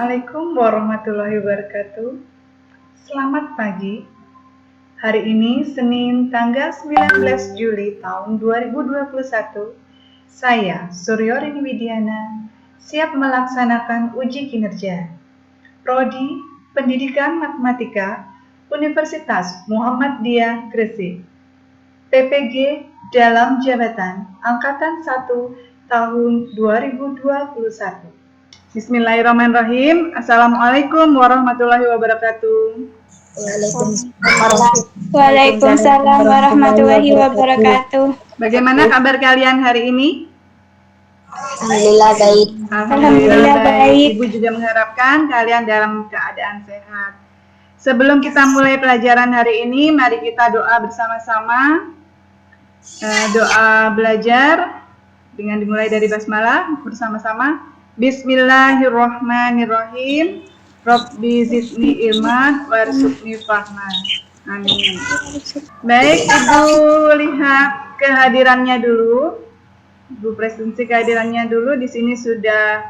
Assalamualaikum warahmatullahi wabarakatuh. Selamat pagi. Hari ini Senin tanggal 19 Juli tahun 2021. Saya Suryorini Widiana siap melaksanakan uji kinerja Prodi Pendidikan Matematika Universitas Muhammadiyah Gresik. PPG dalam jabatan Angkatan 1 tahun 2021. Bismillahirrahmanirrahim. Assalamualaikum warahmatullahi wabarakatuh. Waalaikumsalam warahmatullahi wabarakatuh. Bagaimana kabar kalian hari ini? Alhamdulillah baik. Alhamdulillah baik. Ibu juga mengharapkan kalian dalam keadaan sehat. Sebelum kita mulai pelajaran hari ini, mari kita doa bersama-sama. Doa belajar dengan dimulai dari basmalah bersama-sama. Bismillahirrahmanirrahim. Rabbi zidni ilman warzuqni fahman. Amin. Baik, Ibu lihat kehadirannya dulu. Ibu presentasi kehadirannya dulu. Di sini sudah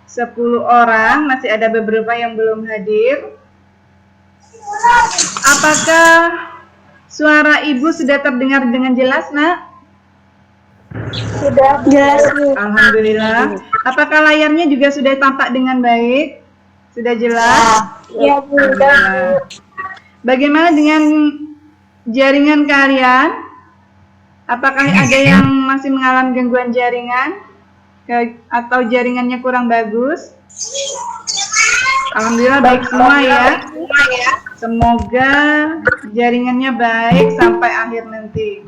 10 orang, masih ada beberapa yang belum hadir. Apakah suara Ibu sudah terdengar dengan jelas, Nak? Sudah jelas, Bu. Alhamdulillah. Apakah layarnya juga sudah tampak dengan baik? Sudah jelas? Ya, Bu. Bagaimana dengan jaringan kalian? Apakah ada yang masih mengalami gangguan jaringan? Atau jaringannya kurang bagus? Alhamdulillah baik semua ya. Semoga jaringannya baik sampai akhir nanti.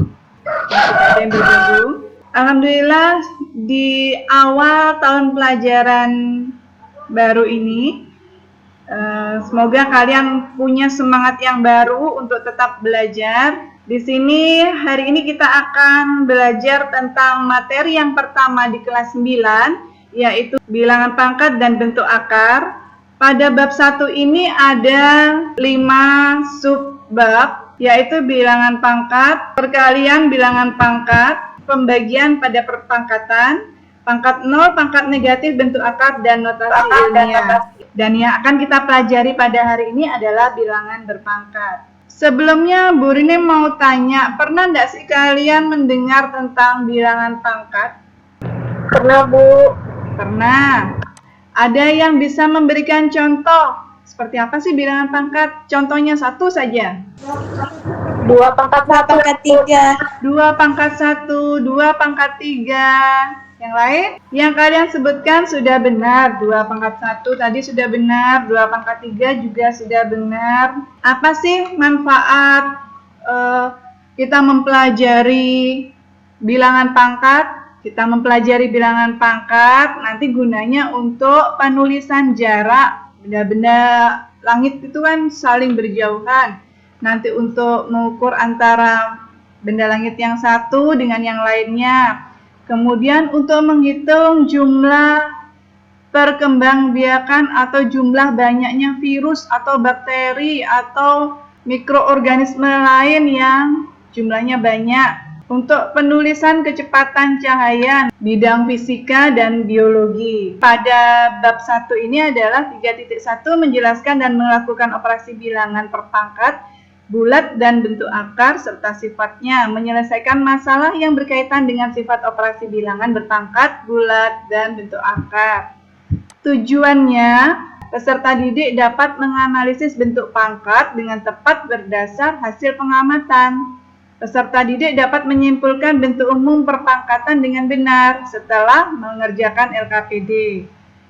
Ada yang bergabung. Alhamdulillah di awal tahun pelajaran baru ini, semoga kalian punya semangat yang baru untuk tetap belajar. Di sini hari ini kita akan belajar tentang materi yang pertama di kelas 9, yaitu bilangan pangkat dan bentuk akar. Pada bab 1 ini ada 5 subbab, yaitu bilangan pangkat, perkalian bilangan pangkat, pembagian pada perpangkatan, pangkat 0, pangkat negatif, bentuk akar, dan notasi ilmiah. Dan yang akan kita pelajari pada hari ini adalah bilangan berpangkat. Sebelumnya Bu Rini mau tanya, pernah nggak sih kalian mendengar tentang bilangan pangkat? Pernah, Bu. Pernah. Ada yang bisa memberikan contoh? Seperti apa sih bilangan pangkat? Contohnya satu saja. 2 pangkat 1. 2 pangkat 1, 2 pangkat 3. Yang lain? Yang kalian sebutkan sudah benar. 2 pangkat 1 tadi sudah benar. 2 pangkat 3 juga sudah benar. Apa sih manfaat kita mempelajari bilangan pangkat? Kita mempelajari bilangan pangkat nanti gunanya untuk penulisan jarak. Benda-benda langit itu kan saling berjauhan. Nanti untuk mengukur antara benda langit yang satu dengan yang lainnya. Kemudian untuk menghitung jumlah perkembangbiakan atau jumlah banyaknya virus atau bakteri atau mikroorganisme lain yang jumlahnya banyak. Untuk penulisan kecepatan cahaya, bidang fisika dan biologi. Pada bab 1 ini adalah 3.1 menjelaskan dan melakukan operasi bilangan perpangkat, bulat dan bentuk akar serta sifatnya, menyelesaikan masalah yang berkaitan dengan sifat operasi bilangan berpangkat, bulat, dan bentuk akar. Tujuannya, peserta didik dapat menganalisis bentuk pangkat dengan tepat berdasar hasil pengamatan. Peserta didik dapat menyimpulkan bentuk umum perpangkatan dengan benar setelah mengerjakan LKPD.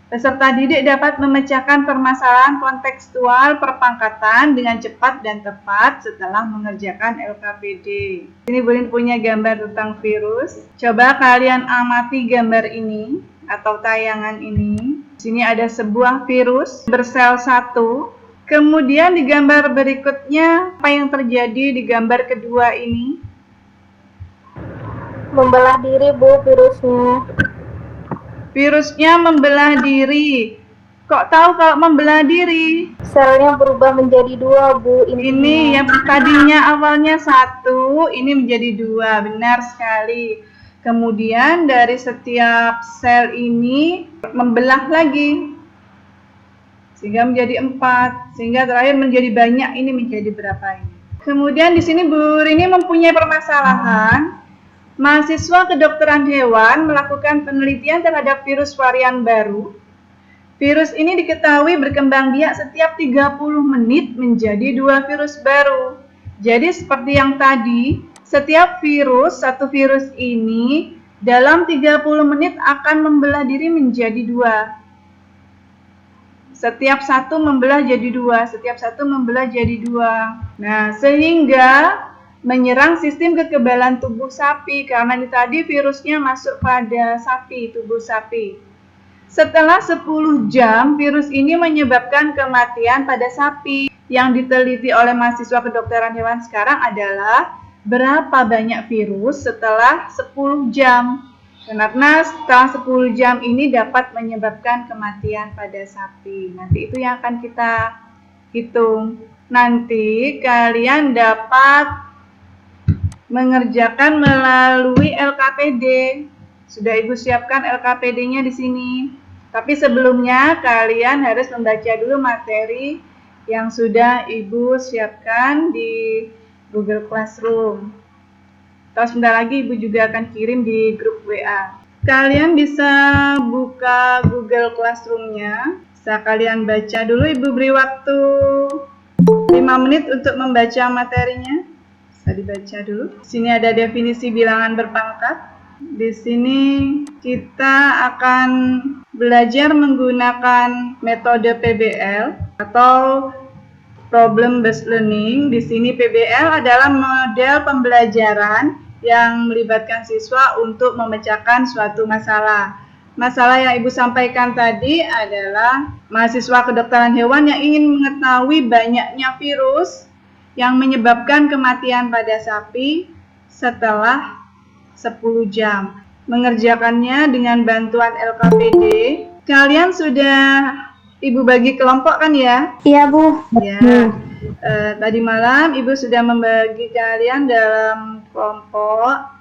Peserta didik dapat memecahkan permasalahan kontekstual perpangkatan dengan cepat dan tepat setelah mengerjakan LKPD. Ini Bulin punya gambar tentang virus. Coba kalian amati gambar ini atau tayangan ini. Di sini ada sebuah virus bersel 1. Kemudian di gambar berikutnya, apa yang terjadi di gambar kedua ini? Membelah diri, Bu, virusnya. Virusnya membelah diri. Kok tahu kalau membelah diri? Selnya berubah menjadi 2, Bu. Ini yang tadinya awalnya 1, ini menjadi 2. Benar sekali. Kemudian dari setiap sel ini membelah lagi. sehingga menjadi 4, sehingga terakhir menjadi banyak, ini menjadi berapa ini. Kemudian di sini Bu Rini mempunyai permasalahan, mahasiswa kedokteran hewan melakukan penelitian terhadap virus varian baru. Virus ini diketahui berkembang biak setiap 30 menit menjadi 2 virus baru. Jadi seperti yang tadi, setiap virus, satu virus ini dalam 30 menit akan membelah diri menjadi 2. Setiap satu membelah jadi 2, setiap satu membelah jadi 2. Nah, sehingga menyerang sistem kekebalan tubuh sapi, karena ini tadi virusnya masuk pada sapi, tubuh sapi. Setelah 10 jam, virus ini menyebabkan kematian pada sapi. Yang diteliti oleh mahasiswa kedokteran hewan sekarang adalah berapa banyak virus setelah 10 jam. Karena setelah 10 jam ini dapat menyebabkan kematian pada sapi. Nanti itu yang akan kita hitung. Nanti kalian dapat mengerjakan melalui LKPD. Sudah Ibu siapkan LKPD-nya di sini. Tapi sebelumnya kalian harus membaca dulu materi yang sudah Ibu siapkan di Google Classroom. Terus sebentar lagi Ibu juga akan kirim di grup WA. Kalian bisa buka Google Classroom-nya. Bisa kalian baca dulu, Ibu beri waktu 5 menit untuk membaca materinya. Bisa dibaca dulu. Di sini ada definisi bilangan berpangkat. Di sini kita akan belajar menggunakan metode PBL atau Problem Based Learning. Di sini PBL adalah model pembelajaran yang melibatkan siswa untuk memecahkan suatu masalah. Masalah yang Ibu sampaikan tadi adalah mahasiswa kedokteran hewan yang ingin mengetahui banyaknya virus yang menyebabkan kematian pada sapi setelah 10 jam. Mengerjakannya dengan bantuan LKPD. Kalian sudah Ibu bagi kelompok kan ya? Iya, Bu. Ya. Tadi malam Ibu sudah membagi kalian dalam kelompok.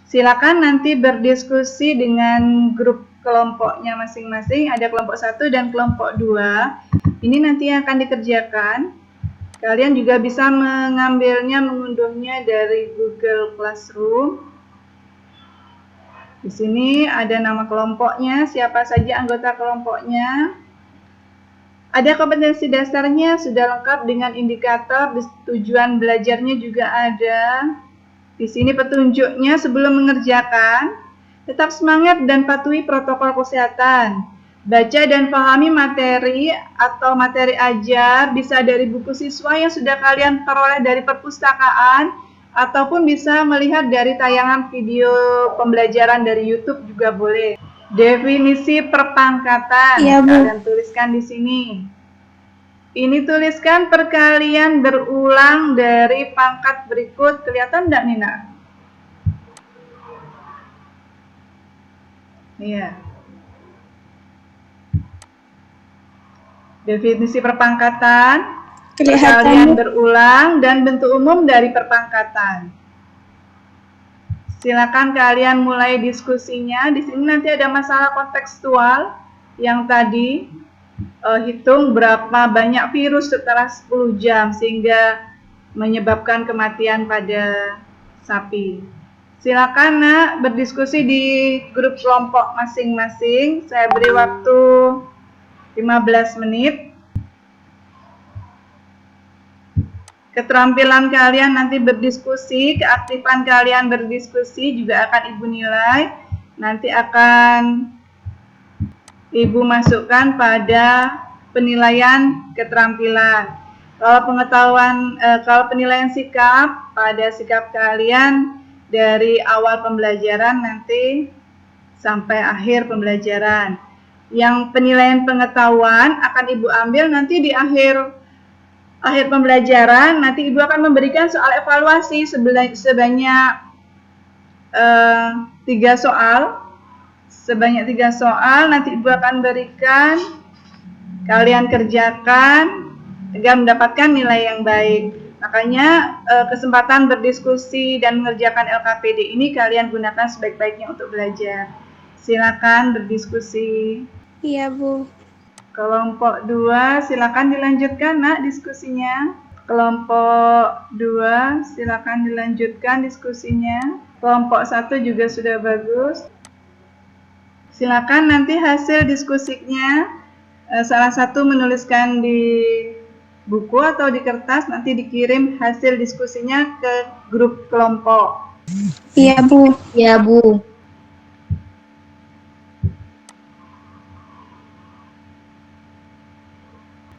Silakan nanti berdiskusi dengan grup kelompoknya masing-masing. Ada kelompok 1 dan kelompok 2. Ini nanti yang akan dikerjakan. Kalian juga bisa mengambilnya, mengunduhnya dari Google Classroom. Di sini ada nama kelompoknya, siapa saja anggota kelompoknya. Ada kompetensi dasarnya, sudah lengkap dengan indikator, tujuan belajarnya juga ada. Di sini petunjuknya sebelum mengerjakan. Tetap semangat dan patuhi protokol kesehatan. Baca dan pahami materi atau materi ajar bisa dari buku siswa yang sudah kalian peroleh dari perpustakaan, ataupun bisa melihat dari tayangan video pembelajaran dari YouTube juga boleh. Definisi perpangkatan, kalian tuliskan di sini. Ini tuliskan perkalian berulang dari pangkat berikut. Kelihatan enggak, Nina? Iya. Definisi perpangkatan, perkalian berulang, dan bentuk umum dari perpangkatan. Silakan kalian mulai diskusinya. Di sini nanti ada masalah kontekstual yang tadi hitung berapa banyak virus setelah 10 jam sehingga menyebabkan kematian pada sapi. Silakan Nak berdiskusi di grup kelompok masing-masing. Saya beri waktu 15 menit. Keterampilan kalian nanti berdiskusi, keaktifan kalian berdiskusi juga akan Ibu nilai. Nanti akan Ibu masukkan pada penilaian keterampilan. Kalau penilaian sikap, pada sikap kalian dari awal pembelajaran nanti sampai akhir pembelajaran. Yang penilaian pengetahuan akan Ibu ambil nanti di akhir pembelajaran. Nanti Ibu akan memberikan soal evaluasi sebanyak 3 soal. Sebanyak 3 soal nanti Ibu akan berikan, kalian kerjakan agar mendapatkan nilai yang baik. Makanya kesempatan berdiskusi dan mengerjakan LKPD ini kalian gunakan sebaik-baiknya untuk belajar. Silakan berdiskusi. Iya, Bu. Kelompok 2, silakan dilanjutkan nak diskusinya. Kelompok 2, silakan dilanjutkan diskusinya. Kelompok 1 juga sudah bagus. Silakan nanti hasil diskusinya salah satu menuliskan di buku atau di kertas, nanti dikirim hasil diskusinya ke grup kelompok. Iya, Bu. Ya, Bu.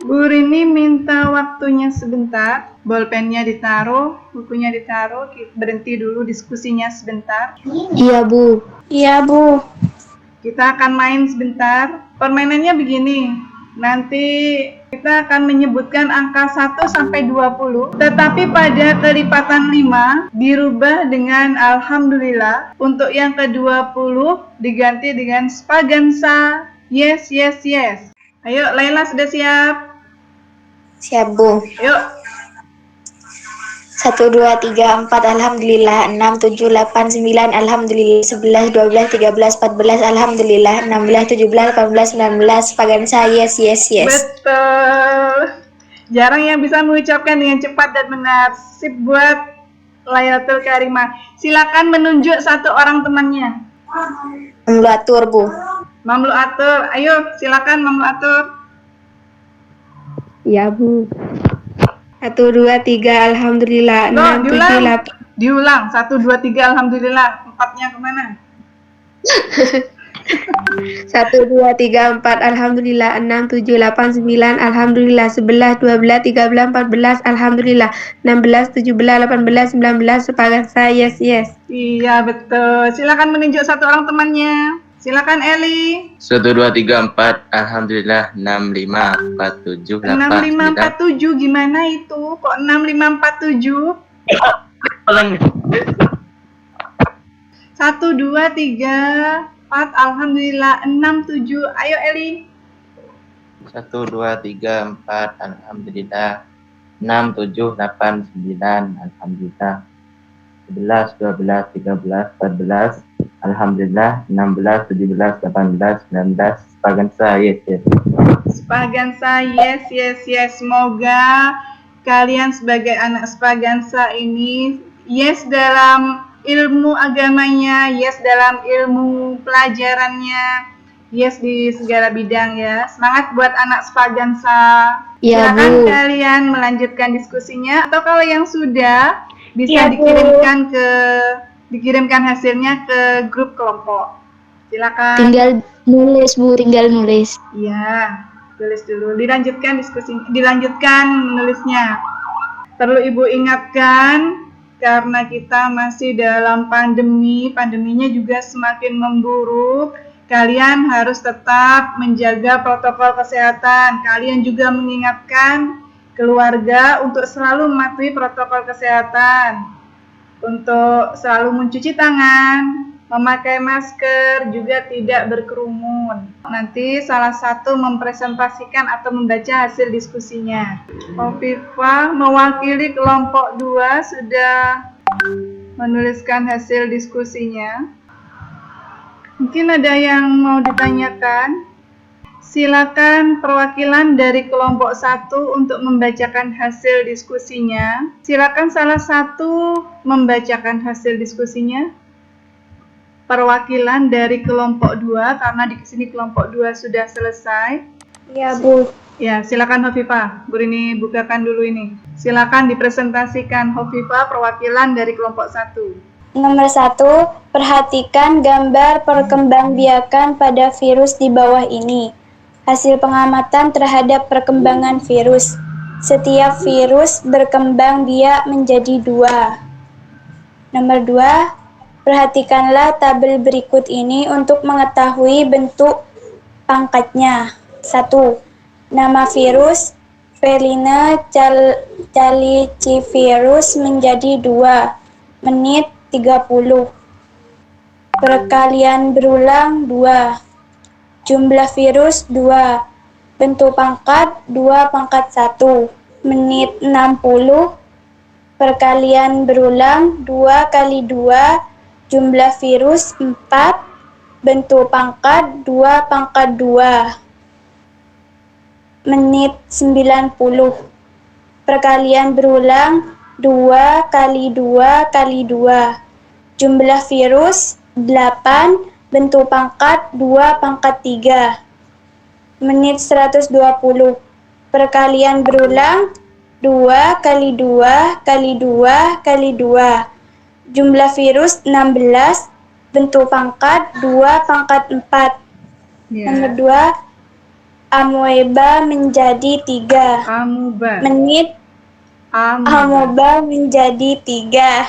Bu Rini minta waktunya sebentar, bolpennya ditaruh, bukunya ditaruh, berhenti dulu diskusinya sebentar. Iya, Bu. Iya, Bu. Kita akan main sebentar. Permainannya begini, nanti kita akan menyebutkan angka 1 sampai 20, tetapi pada kelipatan 5 dirubah dengan alhamdulillah. Untuk yang ke-20 diganti dengan spaganza. Yes, yes, yes. Ayo, Laila sudah siap? Siap, Bu. Yuk. 1, 2, 3, 4, alhamdulillah. 6, 7, 8, 9, alhamdulillah. 11, 12, 13, 14, alhamdulillah. 16, 17, 18, 19, spaganza. Yes, yes, yes. Betul. Jarang yang bisa mengucapkan dengan cepat dan benar. Sip buat Lailatul Karimah. Silakan menunjuk satu orang temannya. Mamlu atur, Bu. Mamlu atur. Ayo, silakan Mamlu atur. Ya, Bu. 1, 2, 3, alhamdulillah. Loh, 6, 7, 8. diulang. 1, 2, 3, alhamdulillah. 4-nya kemana? 1, 2, 3, 4, alhamdulillah. 6, 7, 8, 9, alhamdulillah. 11, 12, 13, 14, alhamdulillah. 16, 17, 18, 19, spaganza. Yes, yes. Iya, betul. Silakan menunjuk satu orang temannya. Silakan Eli. 1, 2, 3, 4, alhamdulillah. 6, 5, 4, 7, 8, 6, 5, 4, 7. Gimana itu? Kok 6, 5, 4, 7? 1, 2, 3, 4, alhamdulillah. 6, 7. Ayo Eli. 1, 2, 3, 4, alhamdulillah. 6, 7, 8, 9, alhamdulillah. 11, 12, 13, 14, alhamdulillah. 16, 17, 18, 19, spaganza. Yes, yes. Spaganza. Yes, yes, yes. Semoga kalian sebagai anak spaganza ini yes dalam ilmu agamanya, yes dalam ilmu pelajarannya, yes di segala bidang ya. Semangat buat anak spaganza. Ya, Silakan Bu. kalian melanjutkan diskusinya, atau kalau yang sudah bisa Ya, Bu. dikirimkan hasilnya ke grup kelompok. Silakan. Tinggal nulis, Bu. Tinggal nulis. Iya, tulis dulu. Dilanjutkan menulisnya. Perlu Ibu ingatkan, karena kita masih dalam pandeminya juga semakin memburuk. Kalian harus tetap menjaga protokol kesehatan. Kalian juga mengingatkan keluarga untuk selalu mematuhi protokol kesehatan. Untuk selalu mencuci tangan, memakai masker, juga tidak berkerumun. Nanti salah satu mempresentasikan atau membaca hasil diskusinya. Hovifah mewakili kelompok 2 sudah menuliskan hasil diskusinya. Mungkin ada yang mau ditanyakan? Silakan perwakilan dari kelompok 1 untuk membacakan hasil diskusinya. Silakan salah satu membacakan hasil diskusinya. Perwakilan dari kelompok 2, karena di sini kelompok 2 sudah selesai. Iya, Bu. Ya, silakan Hovifah. Bu Rini bukakan dulu ini. Silakan dipresentasikan Hovifah, perwakilan dari kelompok 1. Nomor 1, perhatikan gambar perkembangbiakan pada virus di bawah ini. Hasil pengamatan terhadap perkembangan virus. Setiap virus berkembang biak menjadi 2. Nomor 2, perhatikanlah tabel berikut ini untuk mengetahui bentuk pangkatnya. 1. Nama virus Felina calicivirus menjadi 2. Menit 30. Perkalian berulang 2. Jumlah virus 2. Bentuk pangkat 2 pangkat 1. Menit 60. Perkalian berulang 2 kali 2. Jumlah virus 4. Bentuk pangkat 2 pangkat 2. menit 90. Perkalian berulang 2 kali 2 kali 2. Jumlah virus 8, bentuk pangkat 2 pangkat 3. Menit 120. Perkalian berulang 2 kali 2 kali 2 kali 2. Jumlah virus 16, bentuk pangkat 2 pangkat 4. Nomor 2, amoeba menjadi 3. Amuba. Menit amoeba menjadi 3.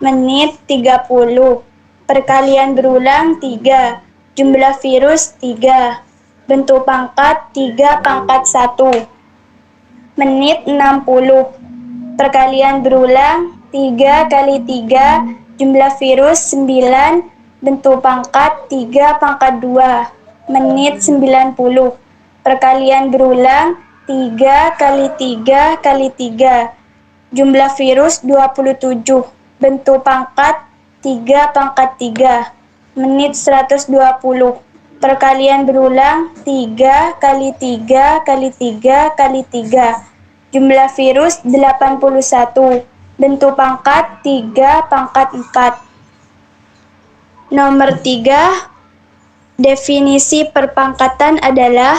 Menit 30. Perkalian berulang 3. Jumlah virus 3. Bentuk pangkat 3 pangkat 1. Menit 60. Perkalian berulang 3 kali 3. Jumlah virus 9. Bentuk pangkat 3 pangkat 2. Menit 90. Perkalian berulang 3 kali 3 kali 3. Jumlah virus 27. Bentuk pangkat 3 pangkat 3. Menit 120. Perkalian berulang 3 kali 3 kali 3 kali 3. Jumlah virus 81. Bentuk pangkat 3 pangkat 4. Nomor 3. Definisi perpangkatan adalah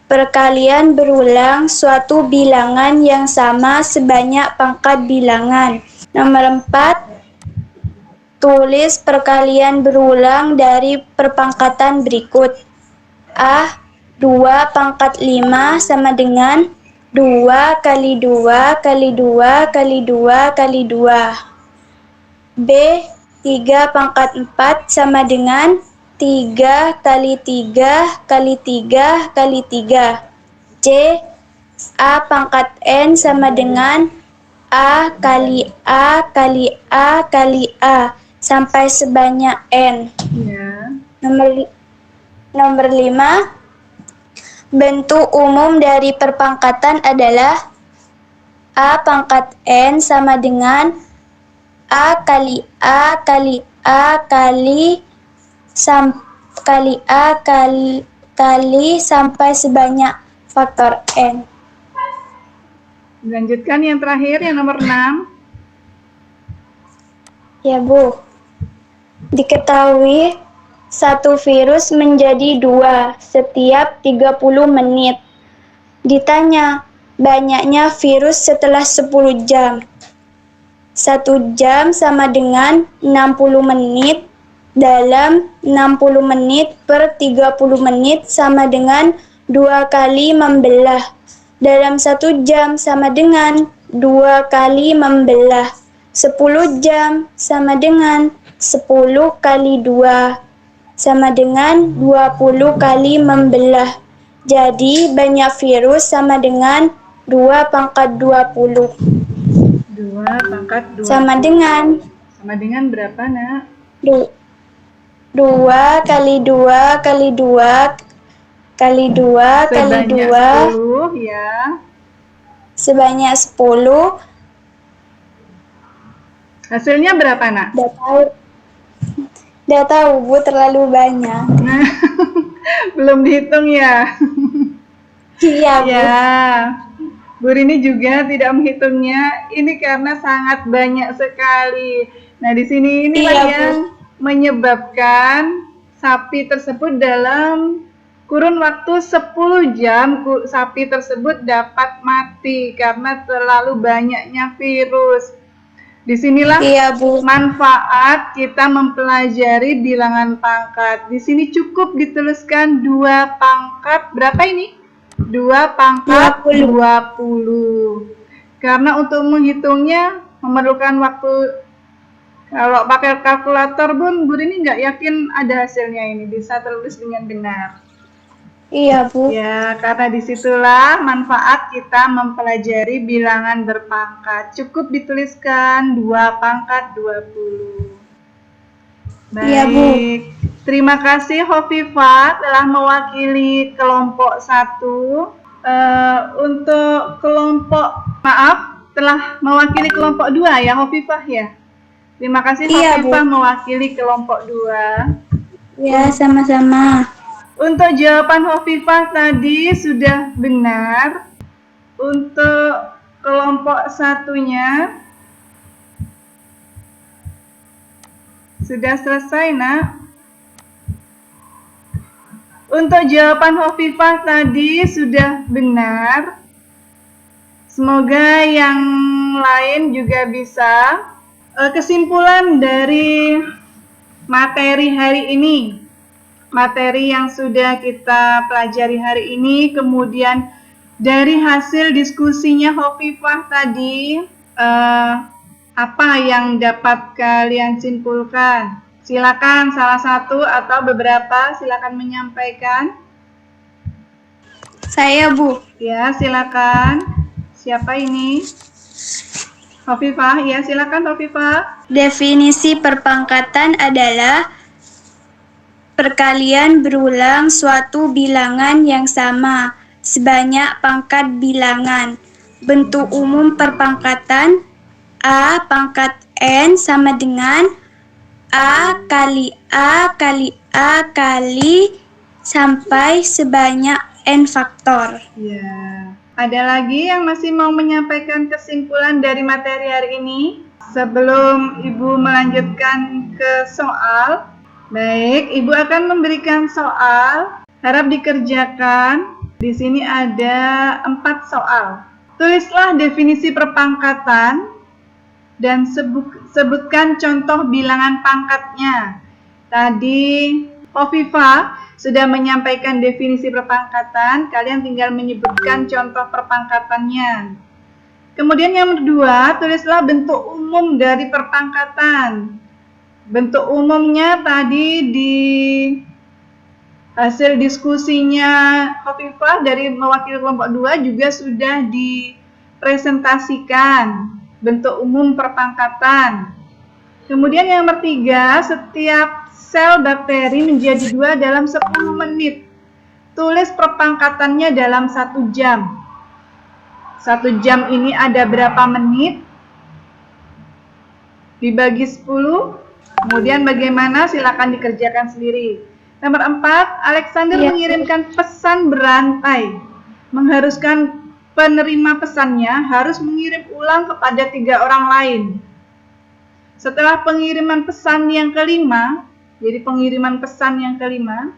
perkalian berulang suatu bilangan yang sama sebanyak pangkat bilangan. Nomor 4. Tulis perkalian berulang dari perpangkatan berikut. A. 2 pangkat 5 sama dengan 2 kali 2 kali 2 kali 2 kali 2. B. 3 pangkat 4 sama dengan 3 kali 3 kali 3 kali 3. C. A pangkat N sama dengan A kali A kali A kali A sampai sebanyak N. Ya. Nomor 5. Bentuk umum dari perpangkatan adalah A pangkat N sama dengan A kali A kali A kali A kali sampai sebanyak faktor N. Lanjutkan yang terakhir, yang nomor 6. Ya, Bu. Diketahui satu virus menjadi 2 setiap 30 menit. Ditanya, banyaknya virus setelah 10 jam. 1 jam sama dengan 60 menit dalam 60 menit per 30 menit sama dengan 2 kali membelah. Dalam 1 jam sama dengan 2 kali membelah. 10 jam sama dengan 10 kali 2 sama dengan 20 kali membelah. Jadi banyak virus sama dengan 2 pangkat 20. 2 pangkat 20. Sama dengan berapa, Nak? 2 kali 2 kali 2 kali 2 kali 2 10 ya. sebanyak 10. Hasilnya berapa, Nak? Udah tahu, Bu, terlalu banyak. Nah, belum dihitung ya. Iya, Bu. Ya. Bu Rini juga tidak menghitungnya. Ini karena sangat banyak sekali. Nah, di sini inilah Iya, Bu. yang menyebabkan sapi tersebut dalam kurun waktu 10 jam sapi tersebut dapat mati karena terlalu banyaknya virus. Disinilah Iya, Bu. manfaat kita mempelajari bilangan pangkat. Di sini cukup dituliskan 2 pangkat berapa ini? 2 pangkat 20. Karena untuk menghitungnya memerlukan waktu. Kalau pakai kalkulator pun Bu Rini nggak yakin ada hasilnya ini bisa tertulis dengan benar. Iya, Bu. Ya, karena disitulah manfaat kita mempelajari bilangan berpangkat. Cukup dituliskan 2 pangkat 20. Baik, Iya, Bu. terima kasih Hovifah telah mewakili kelompok 1. Untuk kelompok, telah mewakili kelompok 2 ya Hovifah ya. Terima kasih Iya, Hovifah Bu. mewakili kelompok 2. Ya, sama-sama. Untuk jawaban Hovifah tadi sudah benar. Untuk kelompok satunya sudah selesai, nak. Untuk jawaban Hovifah tadi sudah benar. Semoga yang lain juga bisa. Kesimpulan dari materi hari ini, materi yang sudah kita pelajari hari ini, kemudian dari hasil diskusinya Hovifah tadi, apa yang dapat kalian simpulkan? Silakan salah satu atau beberapa, silakan menyampaikan. Saya, Bu. Ya, silakan. Siapa ini? Hovifah, ya silakan Hovifah. Definisi perpangkatan adalah perkalian berulang suatu bilangan yang sama sebanyak pangkat bilangan. Bentuk umum perpangkatan A pangkat N sama dengan A kali A kali A kali sampai sebanyak N faktor. Ya. Ada lagi yang masih mau menyampaikan kesimpulan dari materi hari ini? Sebelum Ibu melanjutkan ke soal, baik, Ibu akan memberikan soal, harap dikerjakan. Di sini ada 4 soal. Tulislah definisi perpangkatan dan sebutkan contoh bilangan pangkatnya. Tadi Hovifah sudah menyampaikan definisi perpangkatan, kalian tinggal menyebutkan contoh perpangkatannya. Kemudian yang kedua, tulislah bentuk umum dari perpangkatan. Bentuk umumnya tadi di hasil diskusinya Hovifah dari mewakili kelompok 2 juga sudah dipresentasikan bentuk umum perpangkatan. Kemudian yang ketiga, setiap sel bakteri menjadi 2 dalam 10 menit. Tulis perpangkatannya dalam 1 jam. 1 jam ini ada berapa menit? Dibagi 10. Kemudian bagaimana? Silakan dikerjakan sendiri. Nomor 4, Alexander mengirimkan pesan berantai. Mengharuskan penerima pesannya harus mengirim ulang kepada 3 orang lain. Setelah pengiriman pesan yang kelima, jadi pengiriman pesan yang kelima,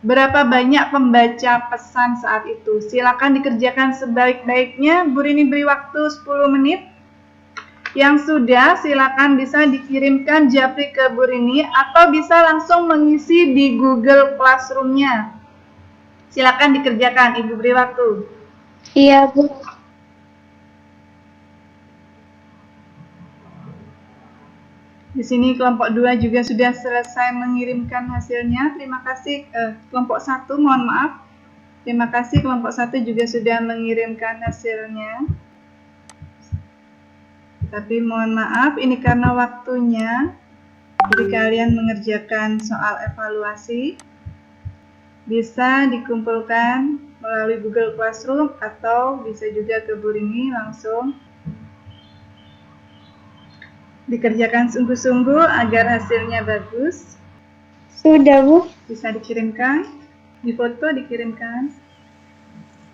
berapa banyak pembaca pesan saat itu? Silakan dikerjakan sebaik-baiknya. Bu Rini beri waktu 10 menit. Yang sudah, silakan bisa dikirimkan japri ke Bu Rini atau bisa langsung mengisi di Google Classroom-nya. Silakan dikerjakan, Ibu beri waktu. Iya, Bu. Di sini kelompok 2 juga sudah selesai mengirimkan hasilnya. Terima kasih kelompok 1, mohon maaf. Terima kasih kelompok 1 juga sudah mengirimkan hasilnya. Tapi mohon maaf, ini karena waktunya. Jadi kalian mengerjakan soal evaluasi. Bisa dikumpulkan melalui Google Classroom atau bisa juga ke Bu Rini langsung. Dikerjakan sungguh-sungguh agar hasilnya bagus. Sudah, Bu. Bisa dikirimkan, difoto dikirimkan.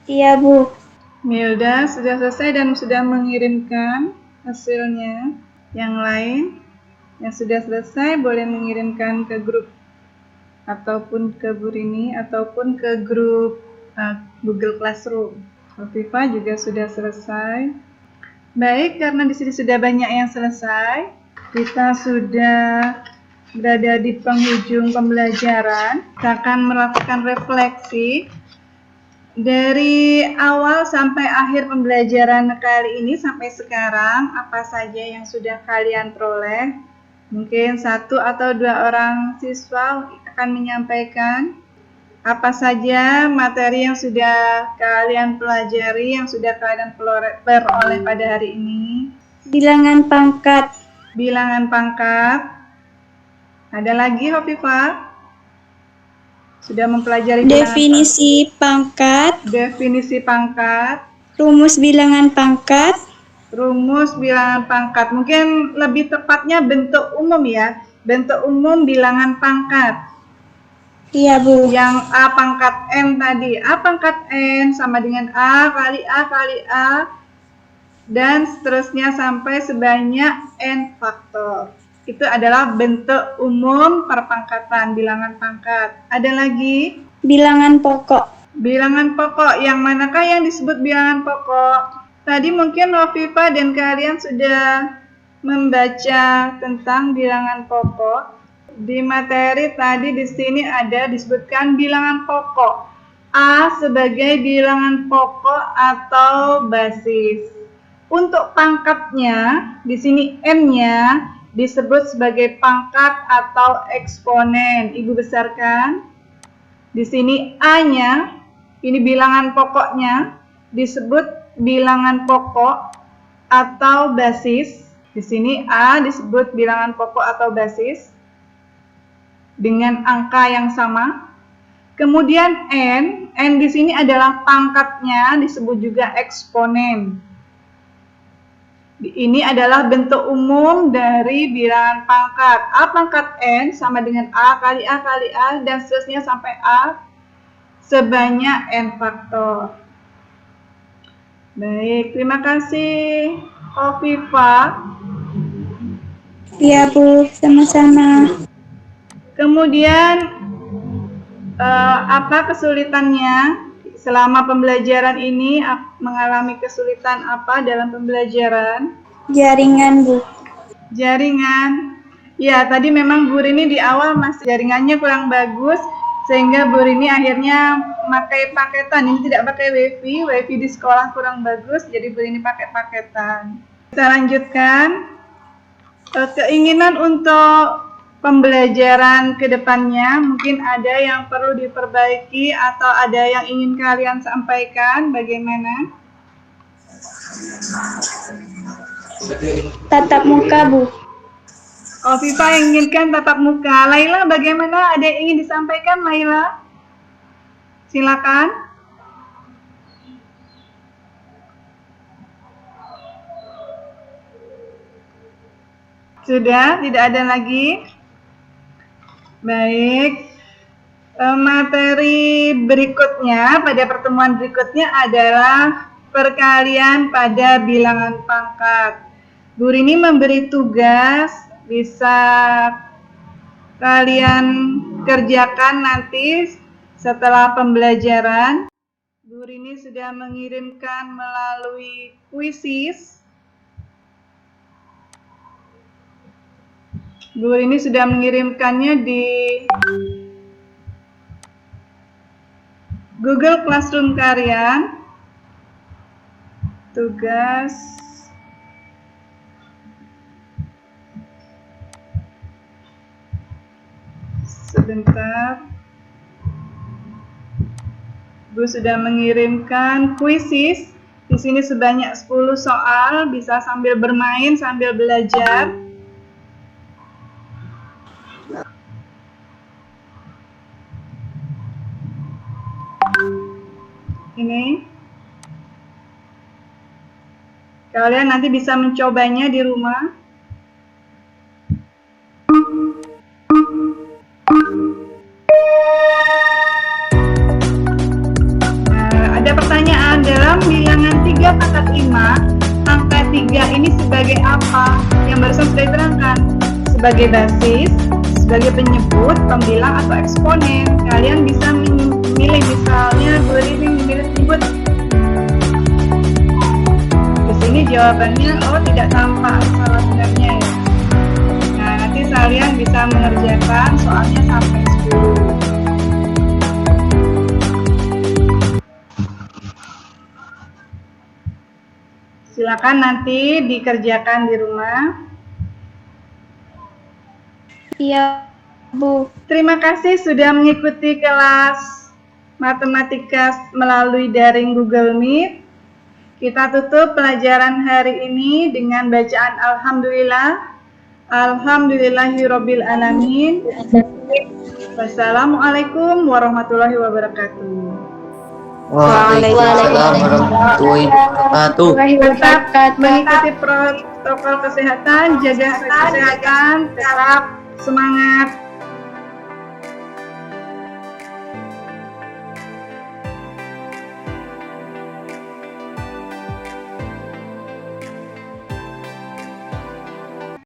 Iya, Bu. Milda sudah selesai dan sudah mengirimkan hasilnya. Yang lain yang sudah selesai boleh mengirimkan ke grup ataupun ke Bu Rini ataupun ke grup Google Classroom. Hovifah juga sudah selesai. Baik, karena di sini sudah banyak yang selesai, kita sudah berada di penghujung pembelajaran. Kita akan melakukan refleksi dari awal sampai akhir pembelajaran kali ini sampai sekarang. Apa saja yang sudah kalian peroleh? Mungkin 1 atau 2 orang siswa akan menyampaikan apa saja materi yang sudah kalian pelajari, yang sudah kalian peroleh pada hari ini. Bilangan pangkat. Bilangan pangkat. Ada lagi, Hovifah? Sudah mempelajari Definisi pangkat. Definisi pangkat. Rumus bilangan pangkat. Rumus bilangan pangkat. Mungkin lebih tepatnya bentuk umum ya. Bentuk umum bilangan pangkat. Iya, Bu. Yang A pangkat N tadi. A pangkat N sama dengan A kali A kali A. Dan seterusnya sampai sebanyak N faktor. Itu adalah bentuk umum perpangkatan, bilangan pangkat. Ada lagi? Bilangan pokok. Bilangan pokok, yang manakah yang disebut bilangan pokok? Tadi mungkin Rofifa dan kalian sudah membaca tentang bilangan pokok. Di materi tadi di sini ada disebutkan bilangan pokok. A sebagai bilangan pokok atau basis. Untuk pangkatnya, di sini N-nya disebut sebagai pangkat atau eksponen. Ibu besarkan. Di sini A-nya, ini bilangan pokoknya, disebut bilangan pokok atau basis. Di sini A disebut bilangan pokok atau basis dengan angka yang sama. Kemudian N di sini adalah pangkatnya, disebut juga eksponen. Ini adalah bentuk umum dari bilangan pangkat. A pangkat N sama dengan A kali A kali A dan seterusnya sampai A sebanyak N faktor. Baik, terima kasih Hovifa. Iya, Bu. Sama-sama. Kemudian apa kesulitannya selama pembelajaran ini? Mengalami kesulitan apa dalam pembelajaran? Jaringan, Bu. Jaringan. Ya, tadi memang Bu Rini di awal masih jaringannya kurang bagus, sehingga Bu Rini akhirnya pakai paketan. Ini tidak pakai wifi di sekolah kurang bagus, jadi Bu Rini pakai paketan. Kita lanjutkan. Keinginan untuk pembelajaran ke depannya, mungkin ada yang perlu diperbaiki atau ada yang ingin kalian sampaikan, bagaimana? Tatap muka, Bu. Viva yang inginkan tatap muka. Laila, bagaimana? Ada yang ingin disampaikan, Laila? Silakan. Sudah, tidak ada lagi. Baik. Materi berikutnya pada pertemuan berikutnya adalah perkalian pada bilangan pangkat. Bu Rini memberi tugas, bisa kalian kerjakan nanti setelah pembelajaran. Bu Rini sudah mengirimkan melalui Quizzes. Bu Rini sudah mengirimkannya di Google Classroom kalian. Tugas sebentar. Bu sudah mengirimkan Quizzes. Di sini sebanyak 10 soal, bisa sambil bermain, sambil belajar. Ini kalian nanti bisa mencobanya di rumah. Ada pertanyaan, dalam bilangan 3 pangkat 5, angka 3 ini sebagai apa? Yang barusan sudah diterangkan, sebagai basis, sebagai penyebut, pembilang, atau eksponen. Kalian bisa memilih, misalnya Bu Rini memilih penyebut. Di sini jawabannya tidak tampak salah benarnya ya. Nah, nanti kalian bisa mengerjakan soalnya sampai 10. Silakan nanti dikerjakan di rumah. Iya, Bu. Terima kasih sudah mengikuti kelas matematika melalui daring Google Meet. Kita tutup pelajaran hari ini dengan bacaan Alhamdulillah. Alhamdulillahirabbil alamin. Wassalamualaikum warahmatullahi wabarakatuh. Waalaikumsalam warahmatullahi wabarakatuh. Tetap mengikuti protokol kesehatan, jaga kesehatan, tetap semangat.